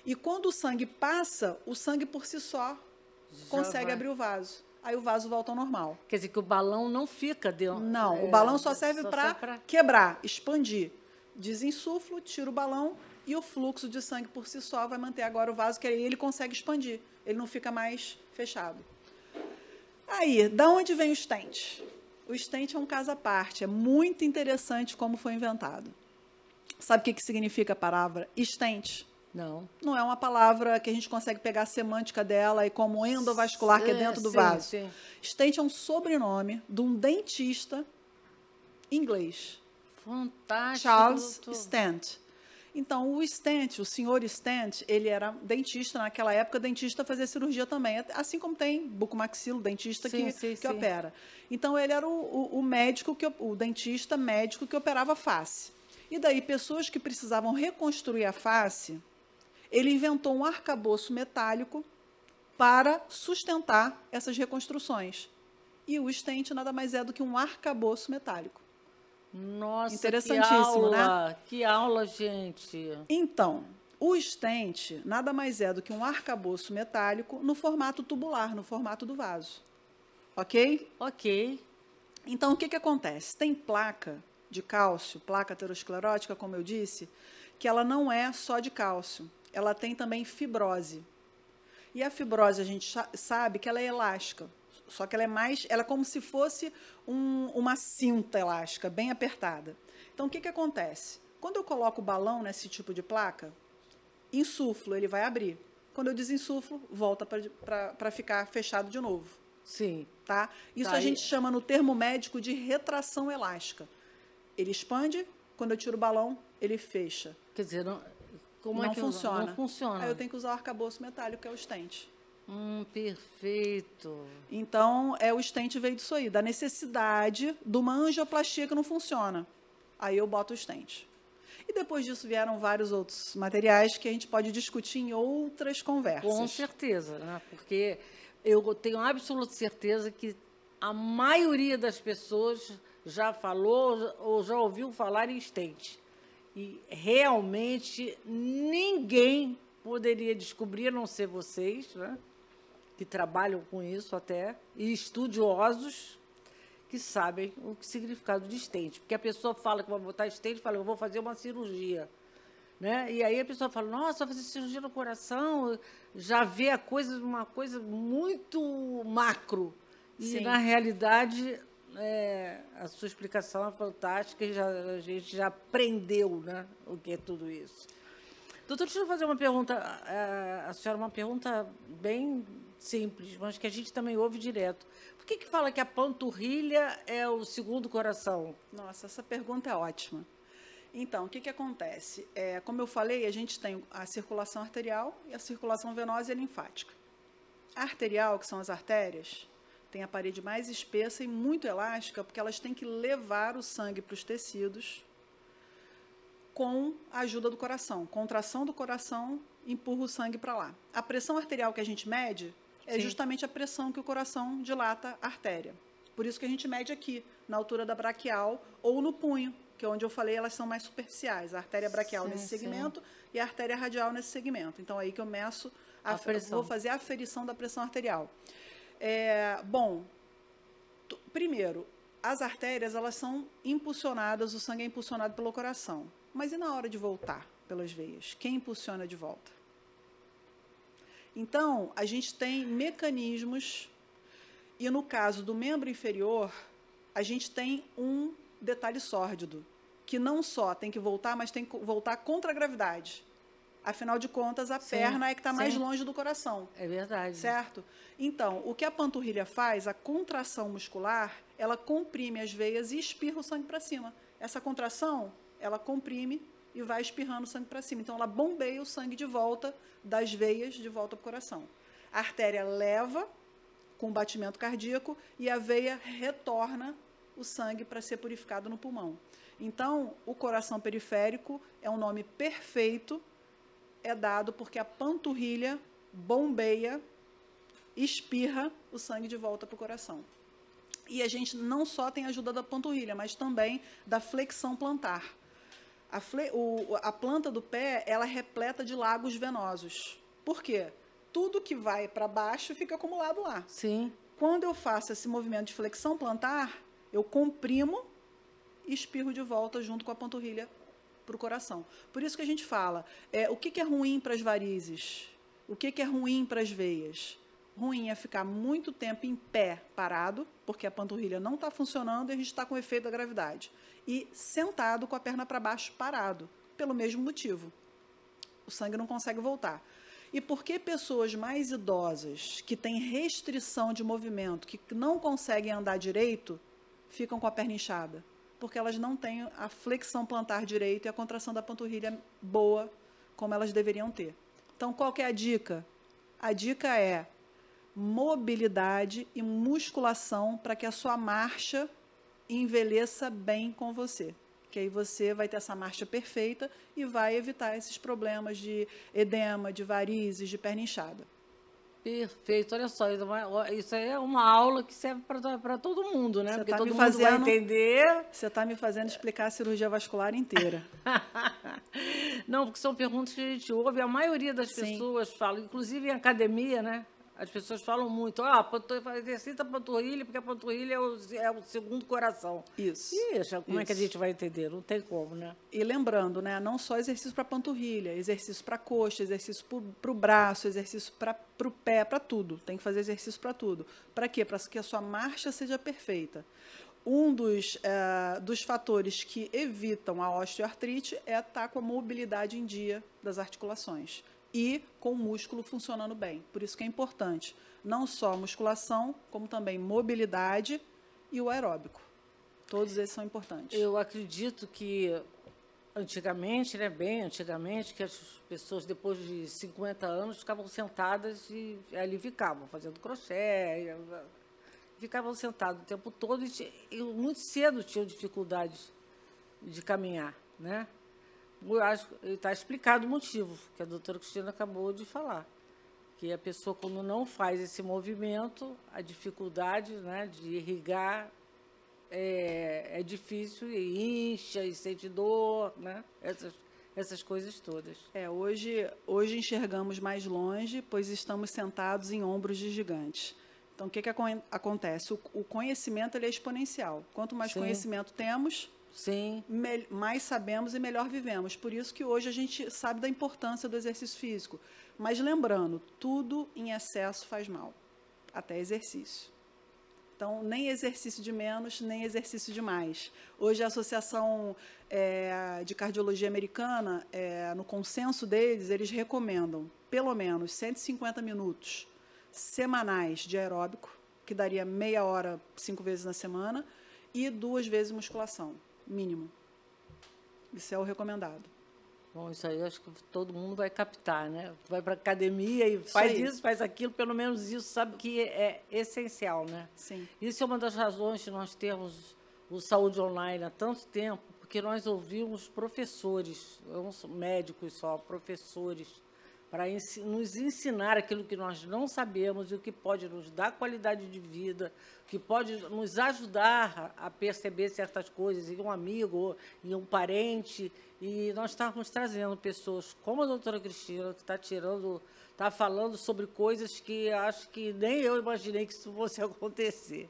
E quando o sangue passa, o sangue por si só consegue abrir o vaso. Aí o vaso volta ao normal. Quer dizer que o balão não fica dentro. Não, o balão só serve para quebrar, expandir. Desinsuflo, tiro o balão e o fluxo de sangue por si só vai manter agora o vaso, que aí ele consegue expandir. Ele não fica mais fechado. Aí, da onde vem o stent? O stent é um caso à parte. É muito interessante como foi inventado. Sabe o que significa a palavra stent? Não. Não é uma palavra que a gente consegue pegar a semântica dela e como endovascular, que é dentro do vaso. Sim. Stent é um sobrenome de um dentista inglês. Fantástico. Charles Stent. Então, o Stent, o senhor Stent, ele era dentista naquela época, dentista fazia cirurgia também, assim como tem bucomaxilo, dentista que opera. Então, ele era o médico, o dentista médico que operava a face. E daí, pessoas que precisavam reconstruir a face, ele inventou um arcabouço metálico para sustentar essas reconstruções. E o stent nada mais é do que um arcabouço metálico. Nossa, interessantíssimo, né? Que aula, gente. Então, o stent nada mais é do que um arcabouço metálico no formato tubular, no formato do vaso. Ok? Ok. Então, o que acontece? Tem placa de cálcio, placa aterosclerótica, como eu disse, que ela não é só de cálcio. Ela tem também fibrose. E a fibrose, a gente sabe que ela é elástica. Só que ela é como se fosse uma cinta elástica, bem apertada. Então, o que acontece? Quando eu coloco o balão nesse tipo de placa, insuflo, ele vai abrir. Quando eu desinsuflo, volta para ficar fechado de novo. Sim. Tá? Isso a gente chama no termo médico de retração elástica. Ele expande, quando eu tiro o balão, ele fecha. Quer dizer, não funciona. Não funciona. Aí eu tenho que usar o arcabouço metálico, que é o stent. Perfeito. Então, o stent veio disso aí, da necessidade de uma angioplastia que não funciona. Aí eu boto o stent. E depois disso vieram vários outros materiais que a gente pode discutir em outras conversas. Com certeza, né? Porque eu tenho absoluta certeza que a maioria das pessoas já falou ou já ouviu falar em stent. E realmente ninguém poderia descobrir, a não ser vocês, né, que trabalham com isso até, e estudiosos que sabem o significado de stent. Porque a pessoa fala que vai botar stent e fala, eu vou fazer uma cirurgia. Né? E aí a pessoa fala, nossa, vai fazer cirurgia no coração, já vê uma coisa muito macro. E, Sim. na realidade, a sua explicação é fantástica e a gente já aprendeu, né, o que é tudo isso. Doutor, deixa eu fazer uma pergunta, a senhora, uma pergunta bem simples, mas que a gente também ouve direto. Por que fala que a panturrilha é o segundo coração? Nossa, essa pergunta é ótima. Então, o que acontece? Como eu falei, a gente tem a circulação arterial e a circulação venosa e linfática. A arterial, que são as artérias, tem a parede mais espessa e muito elástica, porque elas têm que levar o sangue para os tecidos com a ajuda do coração. Contração do coração empurra o sangue para lá. A pressão arterial que a gente mede é Sim. justamente a pressão que o coração dilata a artéria. Por isso que a gente mede aqui, na altura da braquial ou no punho, que é onde eu falei, elas são mais superficiais. A artéria braquial Sim, nesse sim. segmento e a artéria radial nesse segmento. Então, aí que eu meço, A pressão. vou fazer a aferição da pressão arterial. Primeiro, as artérias, elas são impulsionadas, o sangue é impulsionado pelo coração. Mas e na hora de voltar pelas veias? Quem impulsiona de volta? Então, a gente tem mecanismos, e no caso do membro inferior, a gente tem um detalhe sórdido, que não só tem que voltar, mas tem que voltar contra a gravidade. Afinal de contas, a perna é que está mais longe do coração. É verdade. Certo? Então, o que a panturrilha faz, a contração muscular, ela comprime as veias e espirra o sangue para cima. Essa contração, ela comprime e vai espirrando o sangue para cima. Então, ela bombeia o sangue de volta das veias, de volta para o coração. A artéria leva com o batimento cardíaco e a veia retorna o sangue para ser purificado no pulmão. Então, o coração periférico é um nome perfeito, é dado porque a panturrilha bombeia, espirra o sangue de volta para o coração. E a gente não só tem a ajuda da panturrilha, mas também da flexão plantar. A planta do pé, ela é repleta de lagos venosos. Por quê? Tudo que vai para baixo fica acumulado lá. Sim. Quando eu faço esse movimento de flexão plantar, eu comprimo e espirro de volta junto com a panturrilha para o coração. Por isso que a gente fala, o que é ruim para as varizes? O que é ruim para as veias? Ruim é ficar muito tempo em pé parado, porque a panturrilha não está funcionando e a gente está com o efeito da gravidade. E sentado com a perna para baixo parado, pelo mesmo motivo. O sangue não consegue voltar. E por que pessoas mais idosas, que têm restrição de movimento, que não conseguem andar direito, ficam com a perna inchada? Porque elas não têm a flexão plantar direito e a contração da panturrilha boa, como elas deveriam ter. Então, qual que é a dica? A dica é mobilidade e musculação para que a sua marcha envelheça bem com você. Que aí você vai ter essa marcha perfeita e vai evitar esses problemas de edema, de varizes, de perna inchada. Perfeito, olha só, isso aí é uma aula que serve para todo mundo, né? Porque todo mundo vai entender. Você está me fazendo explicar a cirurgia vascular inteira. Não, porque são perguntas que a gente ouve, a maioria das pessoas fala, inclusive em academia, né? As pessoas falam muito, exercita a panturrilha, porque a panturrilha é o segundo coração. Isso. Ixi, como é que a gente vai entender? Não tem como, né? E lembrando, né, não só exercício para panturrilha, exercício para coxa, exercício para o braço, exercício para o pé, para tudo. Tem que fazer exercício para tudo. Para quê? Para que a sua marcha seja perfeita. Um dos fatores que evitam a osteoartrite é estar com a mobilidade em dia das articulações e com o músculo funcionando bem. Por isso que é importante, não só a musculação, como também mobilidade e o aeróbico. Todos esses são importantes. Eu acredito que antigamente, né, bem antigamente, que as pessoas depois de 50 anos ficavam sentadas e ali ficavam fazendo crochê, ficavam sentados o tempo todo e muito cedo tinham dificuldades de caminhar, né? Eu acho que está explicado o motivo, que a doutora Cristina acabou de falar. que a pessoa, quando não faz esse movimento, a dificuldade, né, de irrigar é difícil, e incha, e sente dor, né? Essas coisas todas. Hoje enxergamos mais longe, pois estamos sentados em ombros de gigantes. Então, o que acontece? O conhecimento ele é exponencial. Quanto mais Sim. conhecimento temos, Sim. mais sabemos e melhor vivemos. Por isso que hoje a gente sabe da importância do exercício físico. Mas lembrando, tudo em excesso faz mal, até exercício. Então, nem exercício de menos, nem exercício de mais. Hoje, a Associação de Cardiologia Americana, no consenso deles, eles recomendam pelo menos 150 minutos semanais de aeróbico, que daria meia hora 5 vezes na semana, e 2 vezes musculação, mínimo. Isso é o recomendado. Bom, isso aí eu acho que todo mundo vai captar, né? Vai para a academia e faz isso, faz aquilo, pelo menos isso sabe que é essencial, né? Sim. Isso é uma das razões de nós termos o Saúde Online há tanto tempo, porque nós ouvimos professores, não médicos só, professores, para nos ensinar aquilo que nós não sabemos e o que pode nos dar qualidade de vida, que pode nos ajudar a perceber certas coisas em um amigo, em um parente. E nós estávamos trazendo pessoas como a doutora Cristina, que está falando sobre coisas que acho que nem eu imaginei que isso fosse acontecer.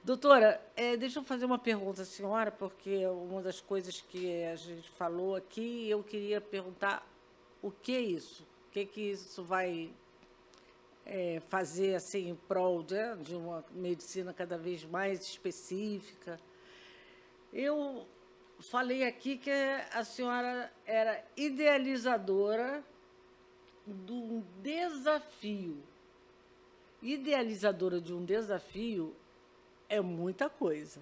Doutora, deixa eu fazer uma pergunta à senhora, porque uma das coisas que a gente falou aqui, eu queria perguntar o que é isso? O que isso vai fazer assim, em prol de uma medicina cada vez mais específica? Eu falei aqui que a senhora era idealizadora de um desafio. Idealizadora de um desafio é muita coisa.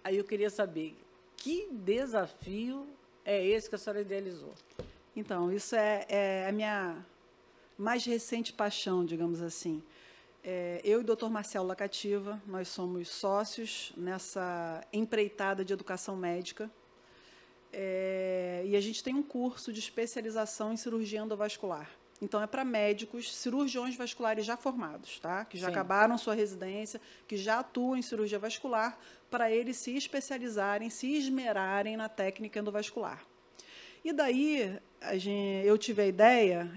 Aí eu queria saber, que desafio é esse que a senhora idealizou? Então, isso é a minha mais recente paixão, digamos assim. Eu e o Dr. Marcelo Lacativa, nós somos sócios nessa empreitada de educação médica. E a gente tem um curso de especialização em cirurgia endovascular. Então, é para médicos, cirurgiões vasculares já formados, tá? Que já acabaram sua residência, que já atuam em cirurgia vascular, para eles se especializarem, se esmerarem na técnica endovascular. E daí, eu tive a ideia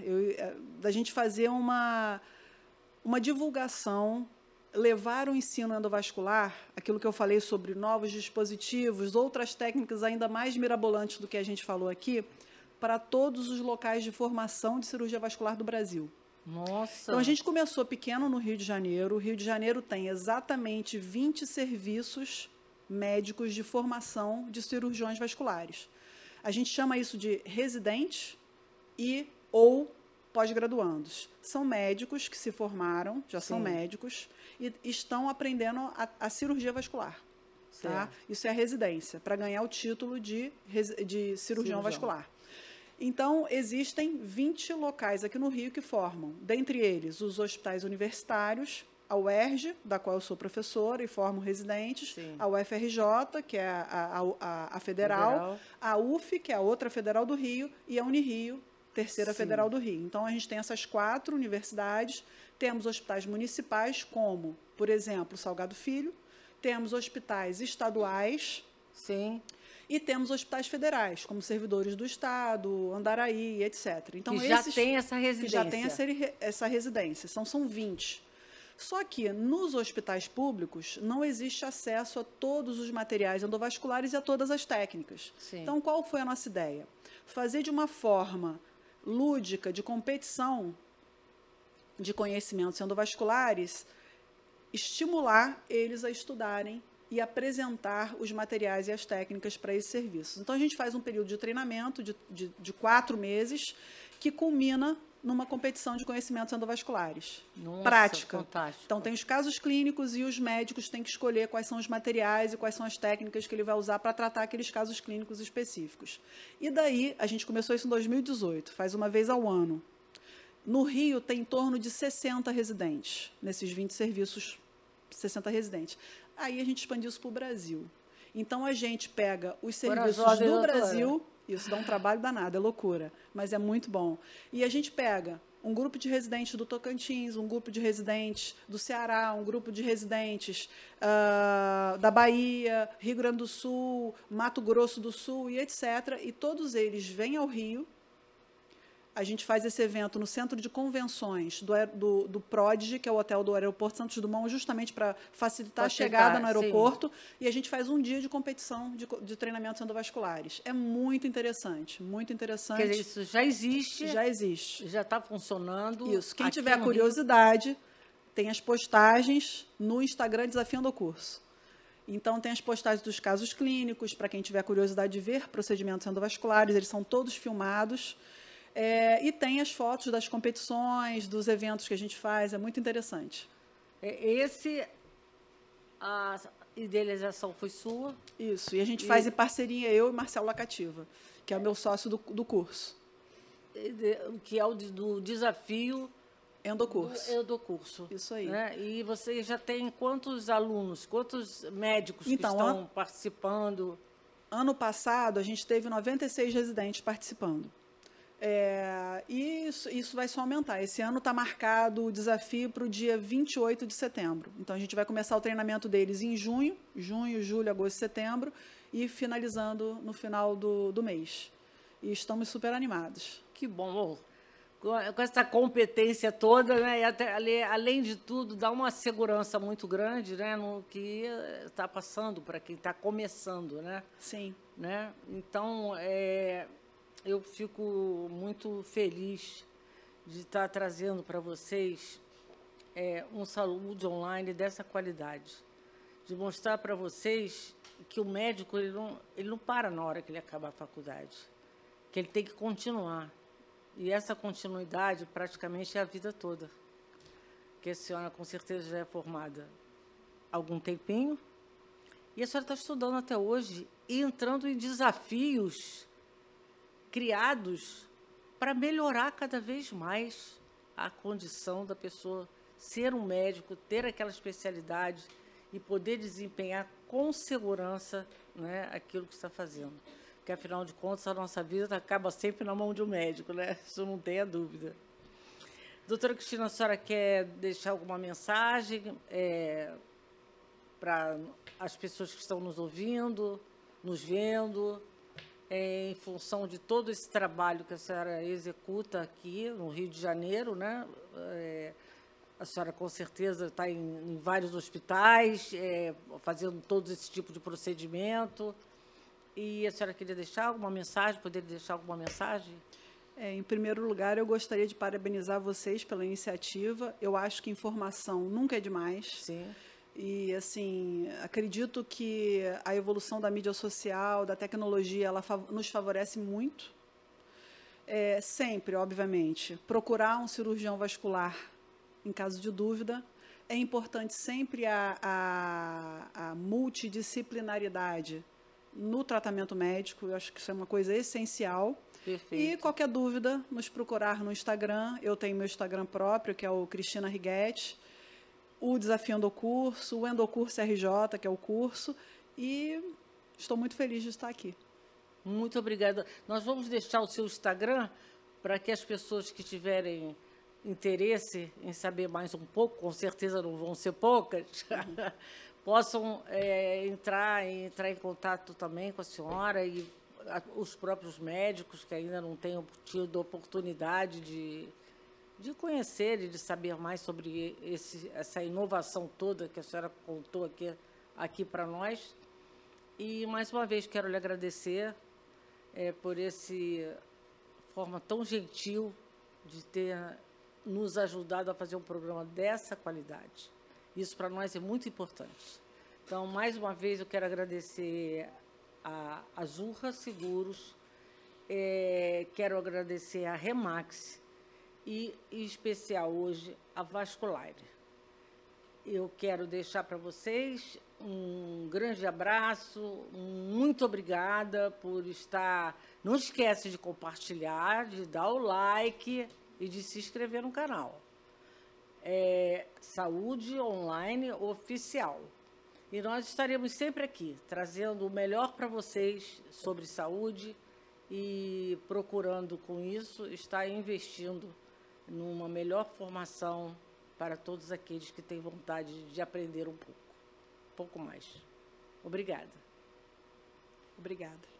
da gente fazer uma divulgação, levar o ensino endovascular, aquilo que eu falei sobre novos dispositivos, outras técnicas ainda mais mirabolantes do que a gente falou aqui, para todos os locais de formação de cirurgia vascular do Brasil. Nossa! Então, a gente começou pequeno no Rio de Janeiro. O Rio de Janeiro tem exatamente 20 serviços médicos de formação de cirurgiões vasculares. A gente chama isso de residentes ou pós-graduandos. São médicos que se formaram, já são médicos, e estão aprendendo a cirurgia vascular. Tá? Isso é a residência, para ganhar o título de cirurgião vascular. Então, existem 20 locais aqui no Rio que formam, dentre eles, os hospitais universitários, a UERJ, da qual eu sou professora e formo residentes, a UFRJ, que é a federal, a UF, que é a outra federal do Rio, e a Unirio, terceira federal do Rio. Então, a gente tem essas 4 universidades, temos hospitais municipais, como, por exemplo, Salgado Filho, temos hospitais estaduais, e temos hospitais federais, como Servidores do Estado, Andaraí, etc. Então, que já tem essa residência. Que já tem essa residência. São 20. Só que, nos hospitais públicos, não existe acesso a todos os materiais endovasculares e a todas as técnicas. Então, qual foi a nossa ideia? Fazer de uma forma lúdica, de competição de conhecimentos endovasculares, estimular eles a estudarem e apresentar os materiais e as técnicas para esses serviços. Então, a gente faz um período de treinamento de 4 meses, que culmina numa competição de conhecimentos endovasculares. Nossa, prática. Fantástico. Então, tem os casos clínicos e os médicos têm que escolher quais são os materiais e quais são as técnicas que ele vai usar para tratar aqueles casos clínicos específicos. E daí, a gente começou isso em 2018, faz uma vez ao ano. No Rio, tem em torno de 60 residentes, nesses 20 serviços, 60 residentes. Aí, a gente expandiu isso para o Brasil. Então, a gente pega os serviços do Brasil, isso dá um trabalho danado, é loucura, mas é muito bom. E a gente pega um grupo de residentes do Tocantins, um grupo de residentes do Ceará, um grupo de residentes da Bahia, Rio Grande do Sul, Mato Grosso do Sul e etc. E todos eles vêm ao Rio. A gente faz esse evento no Centro de Convenções do Prodigy, que é o hotel do Aeroporto Santos Dumont, justamente para facilitar a chegada no aeroporto. Sim. E a gente faz um dia de competição de treinamentos endovasculares. É muito interessante, muito interessante. Quer dizer, isso já existe? Já existe. Já está funcionando. Isso. Quem tiver curiosidade, tem as postagens no Instagram Desafiando o Curso. Então, tem as postagens dos casos clínicos, para quem tiver curiosidade de ver procedimentos endovasculares, eles são todos filmados. E tem as fotos das competições, dos eventos que a gente faz, é muito interessante. A idealização foi sua? Isso, e a gente faz em parceria, eu e Marcelo Lacativa, que é o meu sócio do curso. Que é do desafio Endocurso. Endocurso. Isso aí. Né? E você já tem quantos alunos, quantos médicos que estão participando? Ano passado, a gente teve 96 residentes participando. E isso vai só aumentar. Esse ano está marcado o desafio para o dia 28 de setembro. Então, a gente vai começar o treinamento deles em junho, julho, agosto, setembro, e finalizando no final do mês. E estamos super animados. Que bom. Com essa competência toda, né? E até, além de tudo, dá uma segurança muito grande, né, no que está passando para quem está começando, né? Sim. Né? Então, eu fico muito feliz de estar trazendo para vocês um saúde online dessa qualidade, de mostrar para vocês que o médico ele não para na hora que ele acabar a faculdade, que ele tem que continuar. E essa continuidade praticamente é a vida toda. Porque a senhora com certeza já é formada há algum tempinho e a senhora está estudando até hoje e entrando em desafios criados para melhorar cada vez mais a condição da pessoa ser um médico, ter aquela especialidade e poder desempenhar com segurança, né, aquilo que está fazendo. Porque, afinal de contas, a nossa vida acaba sempre na mão de um médico, né? Isso não tenha dúvida. Doutora Cristina, a senhora quer deixar alguma mensagem para as pessoas que estão nos ouvindo, nos vendo, em função de todo esse trabalho que a senhora executa aqui no Rio de Janeiro, né? A senhora, com certeza, está em vários hospitais, fazendo todo esse tipo de procedimento. E a senhora queria deixar alguma mensagem, poderia deixar alguma mensagem? Em primeiro lugar, eu gostaria de parabenizar vocês pela iniciativa. Eu acho que informação nunca é demais. Sim. E, assim, acredito que a evolução da mídia social, da tecnologia, ela nos favorece muito. Sempre, obviamente, procurar um cirurgião vascular em caso de dúvida. É importante sempre a multidisciplinaridade no tratamento médico. Eu acho que isso é uma coisa essencial. Perfeito. E qualquer dúvida, nos procurar no Instagram. Eu tenho meu Instagram próprio, que é o Cristina Righetti, o Desafiando o Curso, o Endocurso RJ, que é o curso, e estou muito feliz de estar aqui. Muito obrigada. Nós vamos deixar o seu Instagram para que as pessoas que tiverem interesse em saber mais um pouco, com certeza não vão ser poucas, possam entrar em contato também com a senhora e os próprios médicos que ainda não têm tido oportunidade de conhecer e de saber mais sobre essa inovação toda que a senhora contou aqui para nós. E, mais uma vez, quero lhe agradecer por essa forma tão gentil de ter nos ajudado a fazer um programa dessa qualidade. Isso, para nós, é muito importante. Então, mais uma vez, eu quero agradecer a Azurra Seguros, quero agradecer a Remax e, em especial, hoje, a Vasculare. Eu quero deixar para vocês um grande abraço, muito obrigada por estar... Não esquece de compartilhar, de dar o like e de se inscrever no canal. Saúde Online Oficial. E nós estaremos sempre aqui, trazendo o melhor para vocês sobre saúde e procurando, com isso, estar investindo numa melhor formação para todos aqueles que têm vontade de aprender um pouco mais. Obrigada. Obrigada.